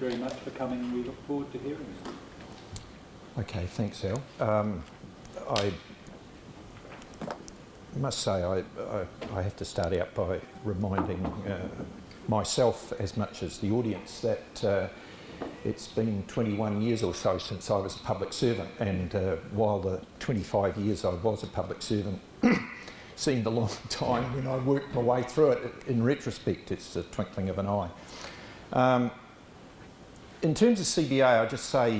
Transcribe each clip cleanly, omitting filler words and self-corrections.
very much for coming, and we look forward to hearing you. Okay, thanks, Al. I must say I have to start out by reminding myself, as much as the audience, that it's been 21 years or so since I was a public servant, and while the 25 years I was a public servant seemed a long time, when I worked my way through it, in retrospect it's a twinkling of an eye. In terms of CBA, I just say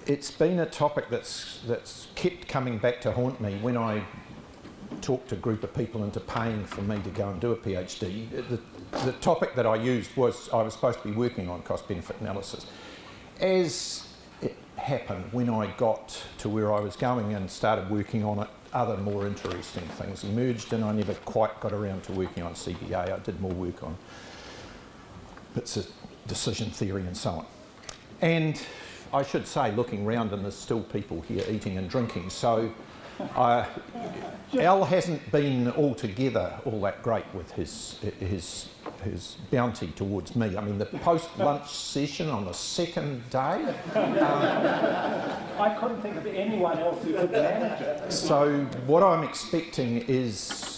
it's been a topic that's kept coming back to haunt me when I talked a group of people into paying for me to go and do a PhD. The topic that I used was I was supposed to be working on cost-benefit analysis. As it happened, when I got to where I was going and started working on it, other more interesting things emerged, and I never quite got around to working on CBA. I did more work on bits of decision theory and so on. And I should say, looking round, and there's still people here eating and drinking, so Al hasn't been altogether all that great with his bounty towards me. I mean, the post-lunch session on the second day. I couldn't think of anyone else who could manage it. So what I'm expecting is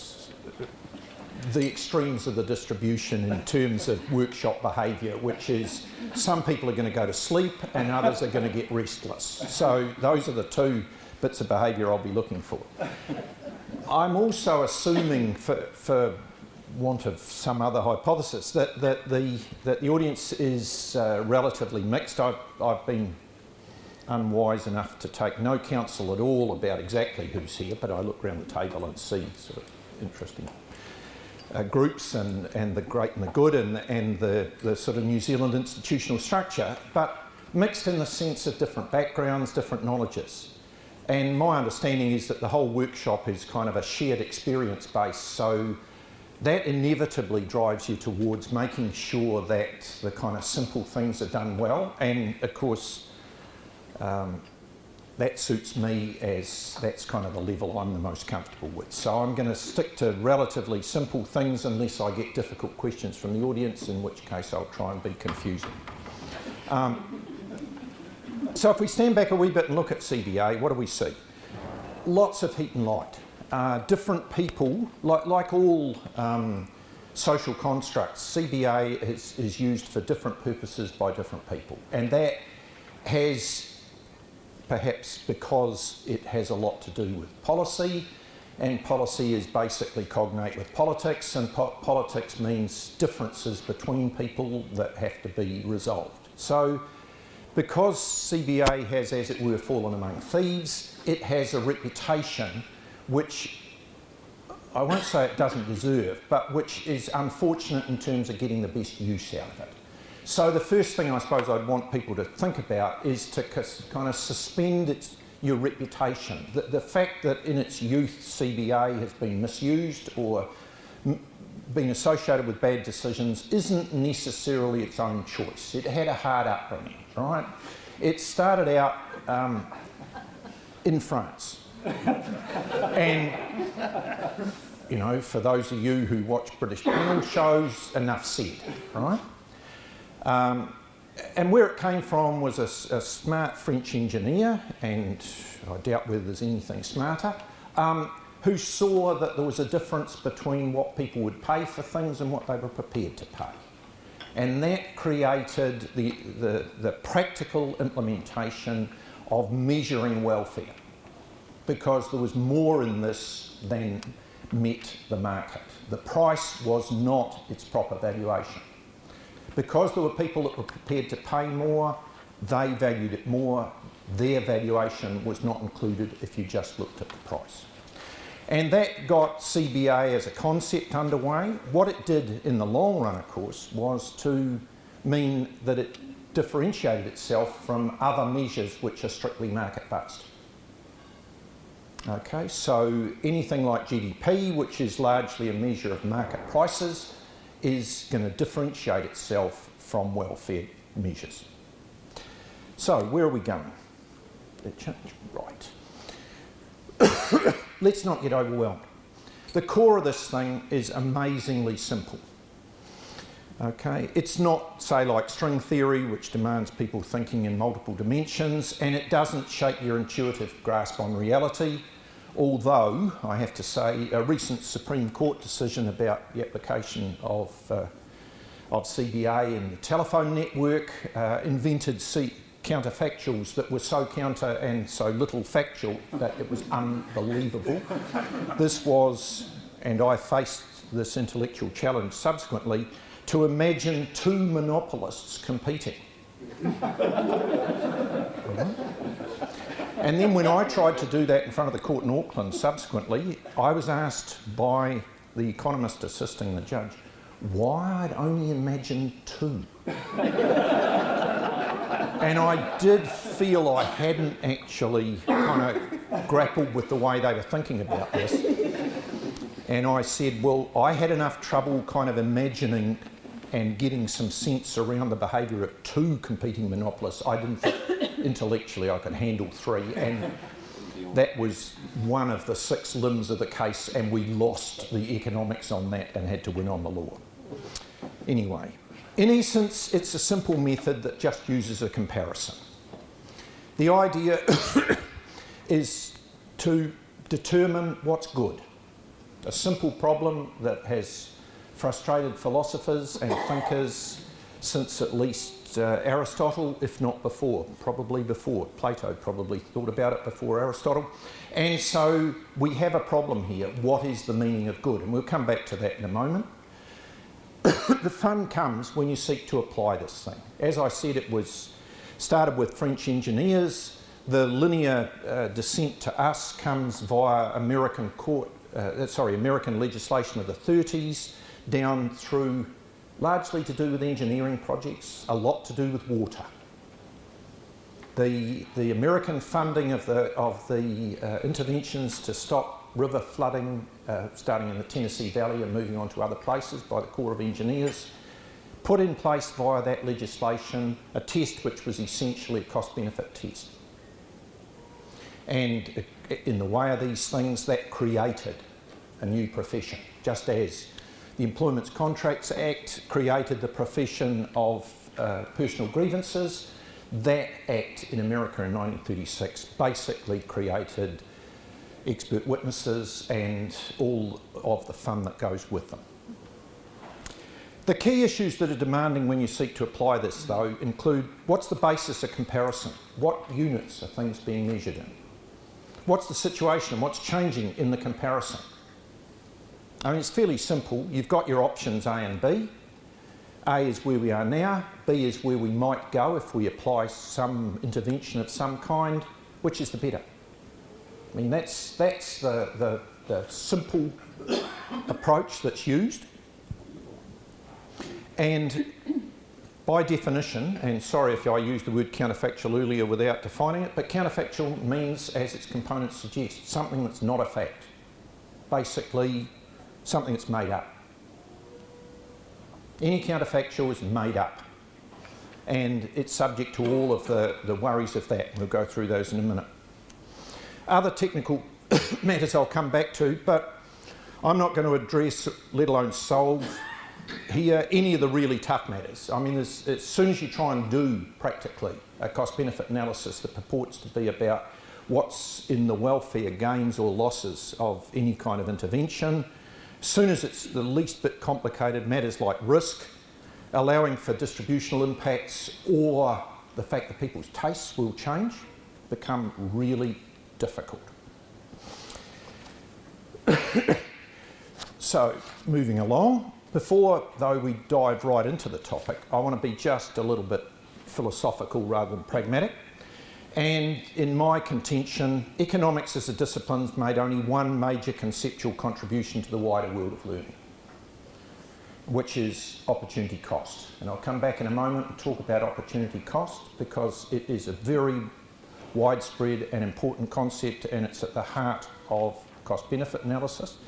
the extremes of the distribution in terms of workshop behaviour, which is some people are going to go to sleep and others are going to get restless. So those are the two bits of behaviour I'll be looking for. I'm also assuming, for want of some other hypothesis, that the audience is relatively mixed. I've been unwise enough to take no counsel at all about exactly who's here, but I look around the table and see sort of interesting groups and the great and the good and the sort of New Zealand institutional structure, but mixed in the sense of different backgrounds, different knowledges. And my understanding is that the whole workshop is kind of a shared experience base, so that inevitably drives you towards making sure that the kind of simple things are done well, and of course that suits me, as that's kind of the level I'm the most comfortable with. So I'm going to stick to relatively simple things unless I get difficult questions from the audience, in which case I'll try and be confusing. So if we stand back a wee bit and look at CBA, what do we see? Lots of heat and light. Different people, like all social constructs, CBA is used for different purposes by different people. And that has, perhaps because it has a lot to do with policy, and policy is basically cognate with politics, and politics means differences between people that have to be resolved. So because CBA has, as it were, fallen among thieves, it has a reputation which I won't say it doesn't deserve, but which is unfortunate in terms of getting the best use out of it. So the first thing I suppose I'd want people to think about is to kind of suspend your reputation. The fact that in its youth CBA has been misused or been associated with bad decisions isn't necessarily its own choice. It had a hard upbringing, right? It started out in France. And, you know, for those of you who watch British panel shows, enough said, right? And where it came from was a smart French engineer, and I doubt whether there's anything smarter, who saw that there was a difference between what people would pay for things and what they were prepared to pay. And that created the practical implementation of measuring welfare, because there was more in this than met the market. The price was not its proper valuation. Because there were people that were prepared to pay more, they valued it more. Their valuation was not included if you just looked at the price. And that got CBA as a concept underway. What it did in the long run, of course, was to mean that it differentiated itself from other measures which are strictly market-based. Okay, so anything like GDP, which is largely a measure of market prices, is going to differentiate itself from welfare measures. So where are we going? Right. Let's not get overwhelmed. The core of this thing is amazingly simple. Okay, it's not, say, like string theory, which demands people thinking in multiple dimensions, and it doesn't shape your intuitive grasp on reality, although, I have to say, a recent Supreme Court decision about the application of CBA in the telephone network invented counterfactuals that were so counter and so little factual that it was unbelievable. This was, and I faced this intellectual challenge subsequently, to imagine two monopolists competing. And then when I tried to do that in front of the court in Auckland subsequently, I was asked by the economist assisting the judge why I'd only imagined two. And I did feel I hadn't actually kind of grappled with the way they were thinking about this. And I said, well, I had enough trouble kind of imagining and getting some sense around the behaviour of two competing monopolists. I didn't think intellectually I could handle three, and that was one of the 6 limbs of the case, and we lost the economics on that and had to win on the law. Anyway, in essence, it's a simple method that just uses a comparison. The idea is to determine what's good. A simple problem that has frustrated philosophers and thinkers since at least Aristotle, if not before, probably before. Plato probably thought about it before Aristotle. And so we have a problem here. What is the meaning of good? And we'll come back to that in a moment. The fun comes when you seek to apply this thing. As I said, it was started with French engineers. The linear descent to us comes via American legislation of the 30s, down through largely to do with engineering projects, a lot to do with water. The American funding of the interventions to stop river flooding, starting in the Tennessee Valley and moving on to other places by the Corps of Engineers, put in place via that legislation a test which was essentially a cost-benefit test. And in the way of these things, that created a new profession, just as the Employment Contracts Act created the profession of personal grievances. That act in America in 1936 basically created expert witnesses and all of the fun that goes with them. The key issues that are demanding when you seek to apply this, though, include what's the basis of comparison? What units are things being measured in? What's the situation and what's changing in the comparison? I mean, it's fairly simple. You've got your options A and B. A is where we are now. B is where we might go if we apply some intervention of some kind. Which is the better? I mean, that's the simple approach that's used. And by definition, and sorry if I used the word counterfactual earlier without defining it, but counterfactual means, as its components suggest, something that's not a fact. Basically, something that's made up. Any counterfactual is made up, and it's subject to all of the worries of that. We'll go through those in a minute. Other technical matters I'll come back to, but I'm not going to address, let alone solve, here any of the really tough matters. I mean, as soon as you try and do practically a cost-benefit analysis that purports to be about what's in the welfare gains or losses of any kind of intervention, as soon as it's the least bit complicated, matters like risk, allowing for distributional impacts, or the fact that people's tastes will change, become really difficult. So, moving along, before though we dive right into the topic, I want to be just a little bit philosophical rather than pragmatic. And in my contention, economics as a discipline's made only one major conceptual contribution to the wider world of learning, which is opportunity cost. And I'll come back in a moment and talk about opportunity cost because it is a very widespread and important concept, and it's at the heart of cost-benefit analysis.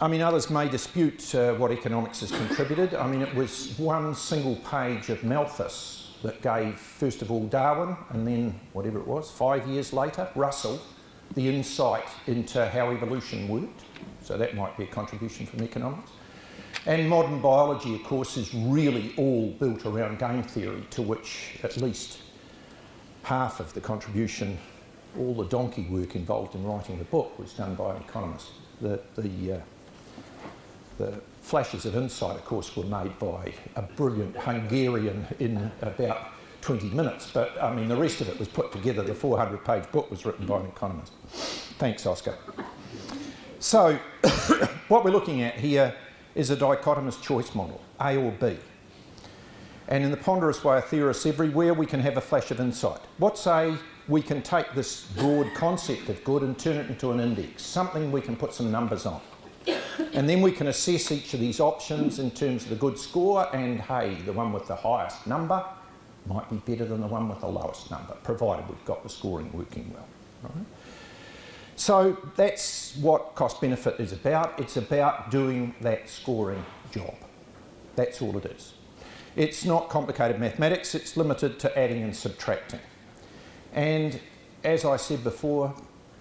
I mean, others may dispute what economics has contributed. I mean, it was one single page of Malthus that gave, first of all, Darwin, and then, whatever it was, 5 years later, Russell, the insight into how evolution worked. So that might be a contribution from economics. And modern biology, of course, is really all built around game theory, to which at least half of the contribution, all the donkey work involved in writing the book, was done by an economist. The flashes of insight, of course, were made by a brilliant Hungarian in about 20 minutes, but I mean the rest of it was put together. The 400-page book was written by an economist. Thanks, Oscar. So what we're looking at here is a dichotomous choice model, A or B. And in the ponderous way of theorists everywhere, we can have a flash of insight. What's A? We can take this broad concept of good and turn it into an index, something we can put some numbers on. And then we can assess each of these options in terms of the good score, and hey, the one with the highest number might be better than the one with the lowest number, provided we've got the scoring working well. Right? So that's what cost benefit is about. It's about doing that scoring job. That's all it is. It's not complicated mathematics, it's limited to adding and subtracting. And as I said before,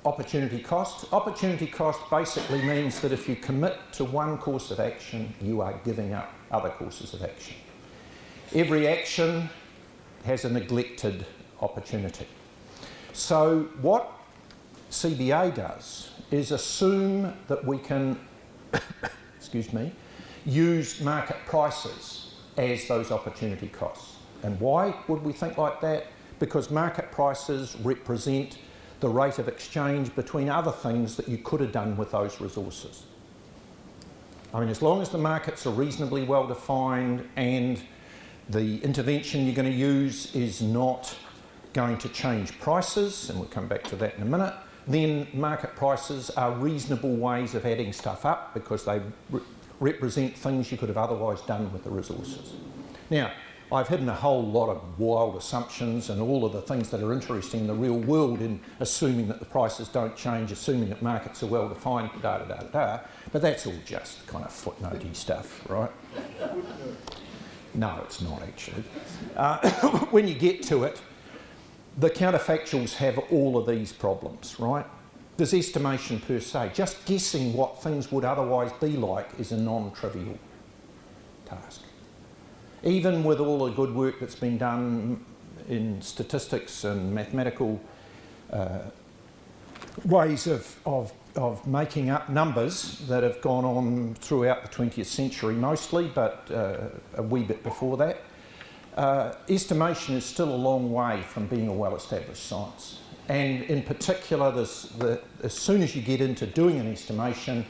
opportunity cost. Opportunity cost basically means that if you commit to one course of action, you are giving up other courses of action. Every action has a neglected opportunity. So what CBA does is assume that we can, excuse me, use market prices as those opportunity costs. And why would we think like that? Because market prices represent the rate of exchange between other things that you could have done with those resources. I mean, as long as the markets are reasonably well defined and the intervention you're going to use is not going to change prices, and we'll come back to that in a minute, then market prices are reasonable ways of adding stuff up because they represent things you could have otherwise done with the resources. Now, I've hidden a whole lot of wild assumptions and all of the things that are interesting in the real world in assuming that the prices don't change, assuming that markets are well defined, but that's all just kind of footnotey stuff, right? No, it's not actually. When you get to it, the counterfactuals have all of these problems, right? There's estimation per se. Just guessing what things would otherwise be like is a non-trivial task. Even with all the good work that's been done in statistics and mathematical ways of making up numbers that have gone on throughout the 20th century mostly, but a wee bit before that, estimation is still a long way from being a well-established science. And in particular, as soon as you get into doing an estimation,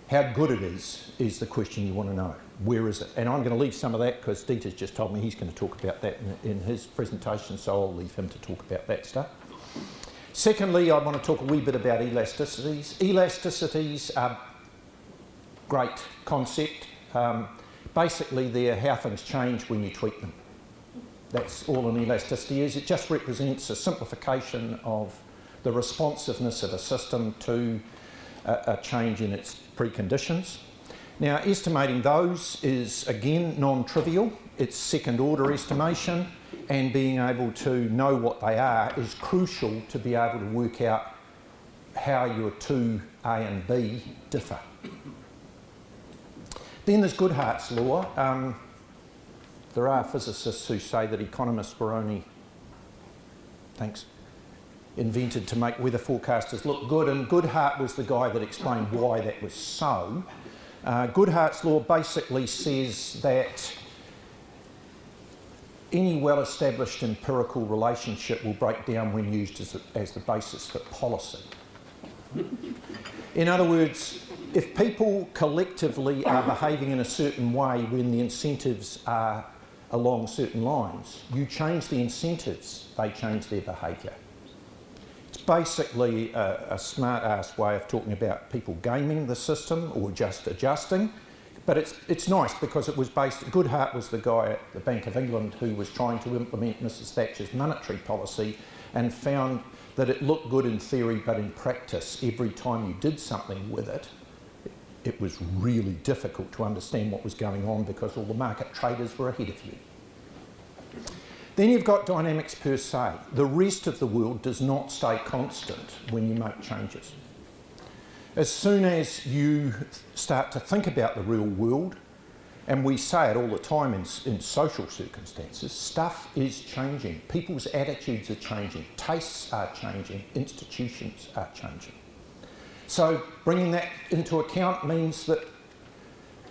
how good it is the question you want to know. Where is it? And I'm going to leave some of that because Dieter's just told me he's going to talk about that in his presentation, so I'll leave him to talk about that stuff. Secondly, I want to talk a wee bit about elasticities. Elasticities are a great concept. Basically, they're how things change when you tweak them. That's all an elasticity is. It just represents a simplification of the responsiveness of a system to a change in its preconditions. Now, estimating those is, again, non-trivial. It's second-order estimation, and being able to know what they are is crucial to be able to work out how your two A and B differ. Then there's Goodhart's law. There are physicists who say that economists were only, invented to make weather forecasters look good, and Goodhart was the guy that explained why that was so. Goodhart's law basically says that any well-established empirical relationship will break down when used as the basis for policy. In other words, if people collectively are behaving in a certain way when the incentives are along certain lines, you change the incentives, they change their behaviour. It's basically a smart-ass way of talking about people gaming the system or just adjusting. But it's nice because it was based, Goodhart was the guy at the Bank of England who was trying to implement Mrs Thatcher's monetary policy and found that it looked good in theory, but in practice, every time you did something with it, it was really difficult to understand what was going on because all the market traders were ahead of you. Then you've got dynamics per se. The rest of the world does not stay constant when you make changes. As soon as you start to think about the real world, and we say it all the time in social circumstances, stuff is changing. People's attitudes are changing. Tastes are changing. Institutions are changing. So bringing that into account means that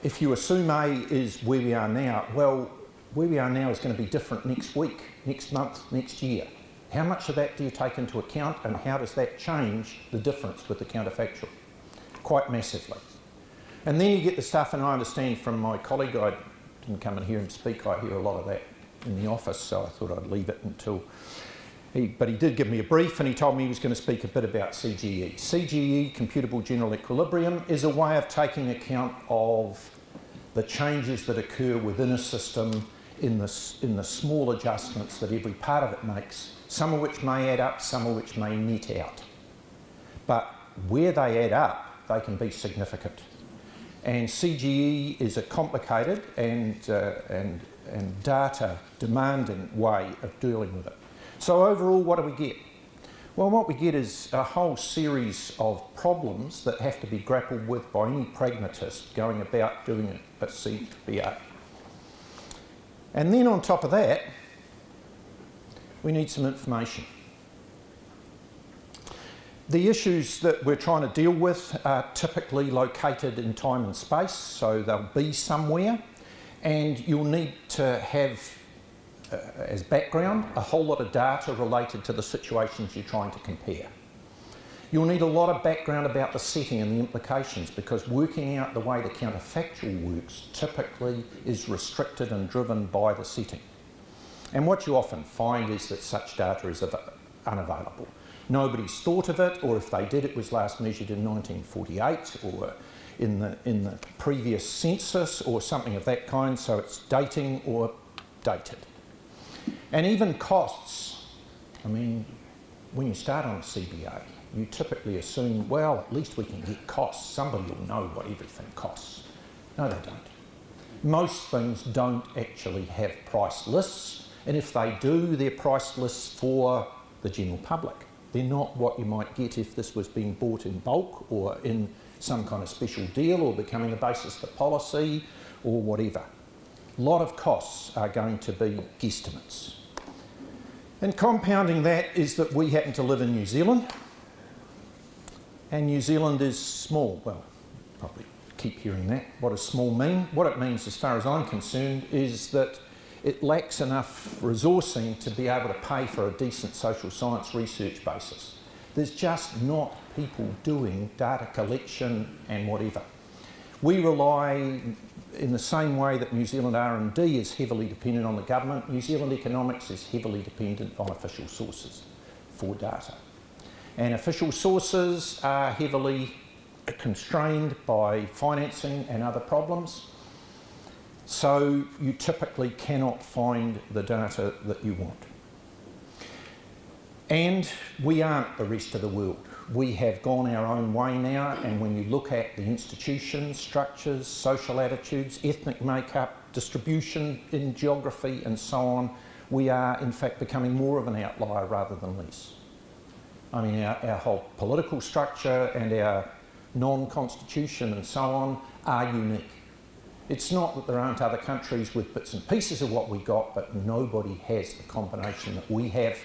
if you assume A is where we are now, well, where we are now is going to be different next week, next month, next year. How much of that do you take into account, and how does that change the difference with the counterfactual? Quite massively. And then you get the stuff, and I understand from my colleague, I didn't come and hear him speak, I hear a lot of that in the office, so I thought I'd leave it until but he did give me a brief, and he told me he was going to speak a bit about CGE. CGE, computable general equilibrium, is a way of taking account of the changes that occur within a system in the small adjustments that every part of it makes, some of which may add up, some of which may net out. But where they add up, they can be significant. And CGE is a complicated and data demanding way of dealing with it. So overall, what do we get? Well, what we get is a whole series of problems that have to be grappled with by any pragmatist going about doing a CBA. And then on top of that, we need some information. The issues that we're trying to deal with are typically located in time and space, so they'll be somewhere, and you'll need to have, as background, a whole lot of data related to the situations you're trying to compare. You'll need a lot of background about the setting and the implications, because working out the way the counterfactual works typically is restricted and driven by the setting. And what you often find is that such data is unavailable. Nobody's thought of it, or if they did, it was last measured in 1948 or in the previous census or something of that kind, so it's dating or dated. And even costs. I mean, when you start on a CBA, you typically assume, well, at least we can get costs. Somebody will know what everything costs. No, they don't. Most things don't actually have price lists, and if they do, they're price lists for the general public. They're not what you might get if this was being bought in bulk or in some kind of special deal or becoming the basis for policy or whatever. A lot of costs are going to be guesstimates. And compounding that is that we happen to live in New Zealand, and New Zealand is small. Well, probably keep hearing that. What does small mean? What it means, as far as I'm concerned, is that it lacks enough resourcing to be able to pay for a decent social science research basis. There's just not people doing data collection and whatever. We rely, in the same way that New Zealand R&D is heavily dependent on the government, New Zealand economics is heavily dependent on official sources for data. And official sources are heavily constrained by financing and other problems. So you typically cannot find the data that you want. And we aren't the rest of the world. We have gone our own way now, and when you look at the institutions, structures, social attitudes, ethnic makeup, distribution in geography and so on, we are in fact becoming more of an outlier rather than less. I mean, our whole political structure and our non-constitution and so on are unique. It's not that there aren't other countries with bits and pieces of what we got, but nobody has the combination that we have,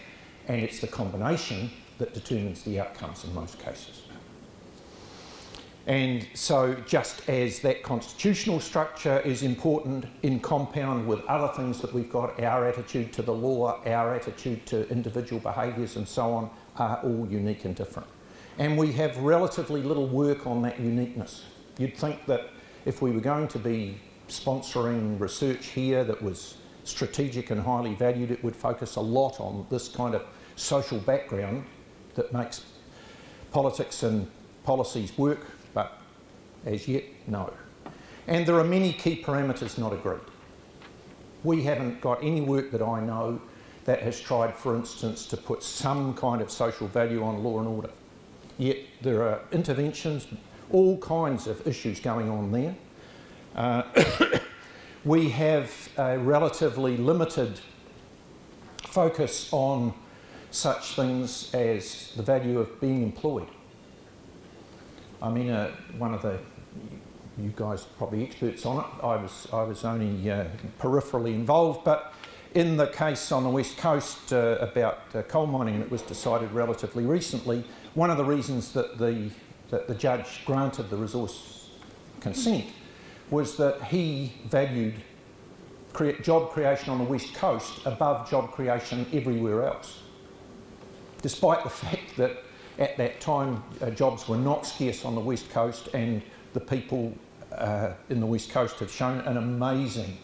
and it's the combination that determines the outcomes in most cases. And so just as that constitutional structure is important in compound with other things that we've got, our attitude to the law, our attitude to individual behaviours and so on are all unique and different. And we have relatively little work on that uniqueness. You'd think that if we were going to be sponsoring research here that was strategic and highly valued, it would focus a lot on this kind of social background that makes politics and policies work, but as yet, no. And there are many key parameters not agreed. We haven't got any work that I know that has tried, for instance, to put some kind of social value on law and order. Yet there are interventions, all kinds of issues going on there. We have a relatively limited focus on such things as the value of being employed. I mean, one of the, you guys are probably experts on it, I was only peripherally involved, but in the case on the West Coast about coal mining, and it was decided relatively recently, one of the reasons that the judge granted the resource consent was that he valued job creation on the West Coast above job creation everywhere else, despite the fact that at that time jobs were not scarce on the West Coast, and the people in the West Coast have shown an amazing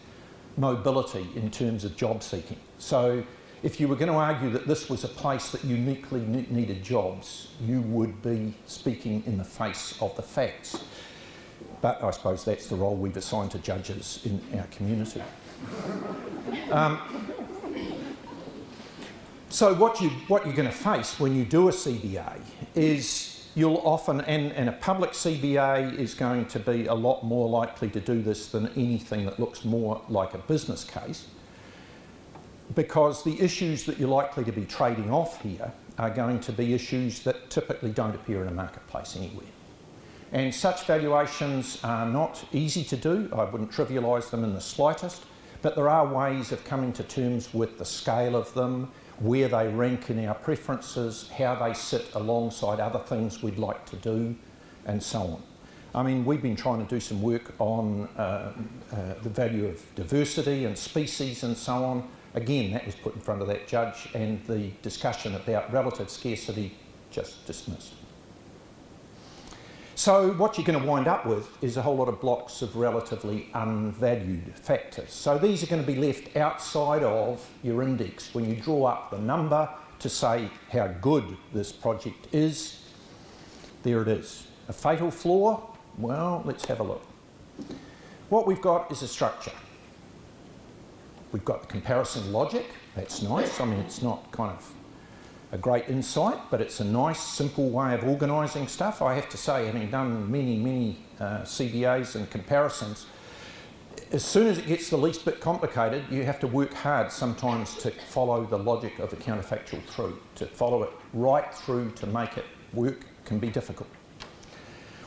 mobility in terms of job seeking. So if you were going to argue that this was a place that uniquely needed jobs, you would be speaking in the face of the facts. But I suppose that's the role we've assigned to judges in our community. So what you're going to face when you do a CBA is you'll often, and a public CBA is going to be a lot more likely to do this than anything that looks more like a business case, because the issues that you're likely to be trading off here are going to be issues that typically don't appear in a marketplace anywhere. And such valuations are not easy to do. I wouldn't trivialise them in the slightest, but there are ways of coming to terms with the scale of them, where they rank in our preferences, how they sit alongside other things we'd like to do, and so on. I mean, we've been trying to do some work on the value of diversity and species and so on. Again, that was put in front of that judge, and the discussion about relative scarcity just dismissed. So what you're going to wind up with is a whole lot of blocks of relatively unvalued factors. So these are going to be left outside of your index when you draw up the number to say how good this project is. There it is. A fatal flaw? Well, let's have a look. What we've got is a structure. We've got the comparison logic. That's nice. I mean, it's not kind of a great insight, but it's a nice, simple way of organising stuff. I have to say, having done many CBAs and comparisons, as soon as it gets the least bit complicated, you have to work hard sometimes to follow the logic of a counterfactual through. To follow it right through to make it work can be difficult.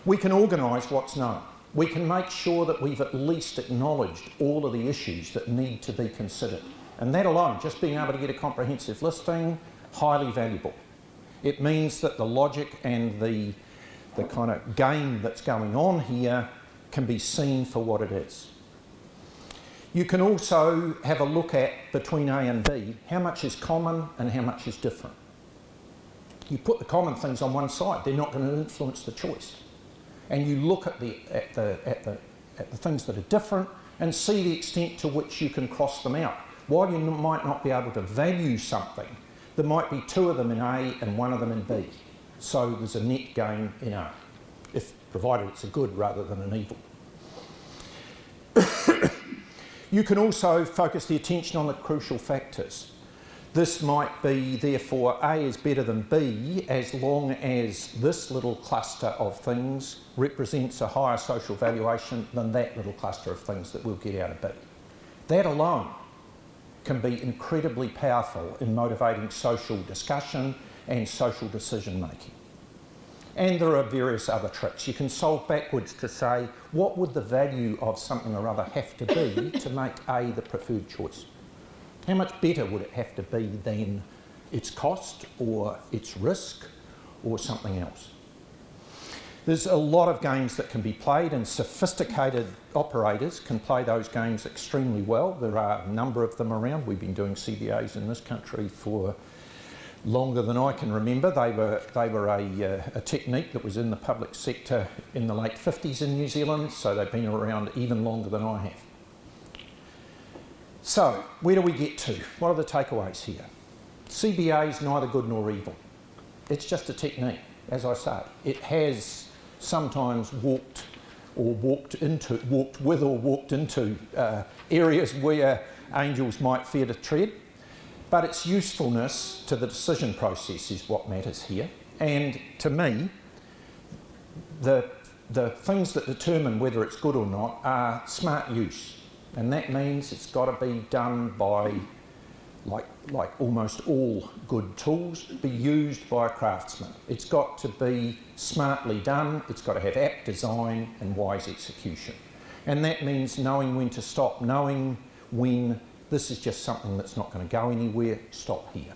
We can organise what's known. We can make sure that we've at least acknowledged all of the issues that need to be considered. And that alone, just being able to get a comprehensive listing, highly valuable. It means that the logic and the kind of game that's going on here can be seen for what it is. You can also have a look at, between A and B, how much is common and how much is different. You put the common things on one side, they're not going to influence the choice. And you look at the things that are different and see the extent to which you can cross them out. While you might not be able to value something, there might be two of them in A and one of them in B. So there's a net gain in A, if provided it's a good rather than an evil. You can also focus the attention on the crucial factors. This might be, therefore, A is better than B as long as this little cluster of things represents a higher social valuation than that little cluster of things that we'll get out of B. That alone can be incredibly powerful in motivating social discussion and social decision making. And there are various other tricks. You can solve backwards to say, what would the value of something or other have to be to make A the preferred choice? How much better would it have to be than its cost or its risk or something else? There's a lot of games that can be played, and sophisticated operators can play those games extremely well. There are a number of them around. We've been doing CBAs in this country for longer than I can remember. They were a technique that was in the public sector in the late 50s in New Zealand, so they've been around even longer than I have. So, where do we get to? What are the takeaways here? CBA is neither good nor evil. It's just a technique, as I say. It has sometimes walked with or walked into areas where angels might fear to tread, but its usefulness to the decision process is what matters here. And to me, the things that determine whether it's good or not are smart use. And that means it's got to be done by like almost all good tools, be used by a craftsman. It's got to be smartly done, it's got to have apt design and wise execution. And that means knowing when to stop, knowing when this is just something that's not going to go anywhere, stop here.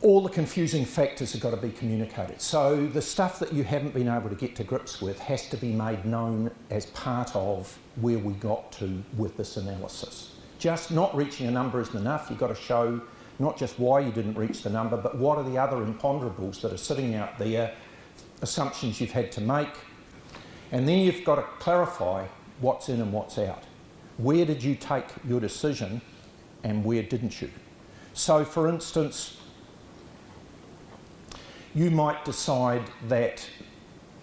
All the confusing factors have got to be communicated. So the stuff that you haven't been able to get to grips with has to be made known as part of where we got to with this analysis. Just not reaching a number isn't enough. You've got to show not just why you didn't reach the number, but what are the other imponderables that are sitting out there, assumptions you've had to make. And then you've got to clarify what's in and what's out. Where did you take your decision and where didn't you? So for instance, you might decide that,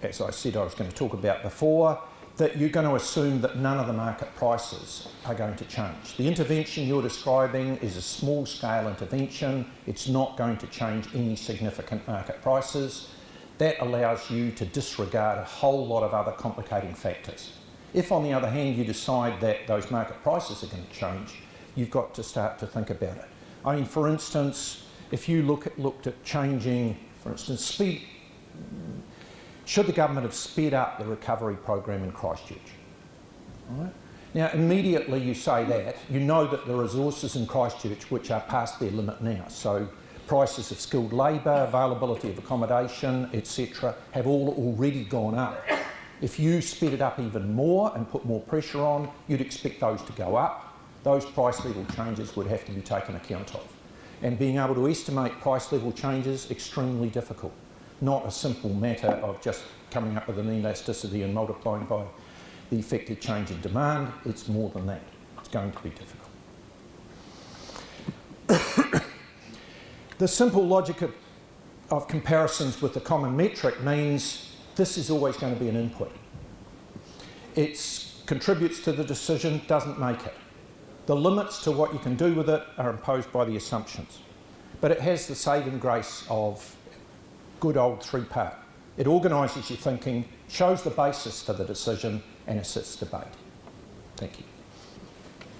as I said I was going to talk about before, that you're going to assume that none of the market prices are going to change. The intervention you're describing is a small-scale intervention. It's not going to change any significant market prices. That allows you to disregard a whole lot of other complicating factors. If, on the other hand, you decide that those market prices are going to change, you've got to start to think about it. I mean, for instance, if you looked at changing, for instance, speed. Should the government have sped up the recovery program in Christchurch? All right. Now, immediately you say that, you know that the resources in Christchurch, which are past their limit now, so prices of skilled labour, availability of accommodation, etc., have all already gone up. If you sped it up even more and put more pressure on, you'd expect those to go up. Those price level changes would have to be taken account of. And being able to estimate price level changes, extremely difficult. Not a simple matter of just coming up with an elasticity and multiplying by the effective change in demand. It's more than that. It's going to be difficult. The simple logic of comparisons with the common metric means this is always going to be an input. It contributes to the decision, doesn't make it. The limits to what you can do with it are imposed by the assumptions. But it has the saving grace of good old three-part. It organises your thinking, shows the basis for the decision and assists debate. Thank you.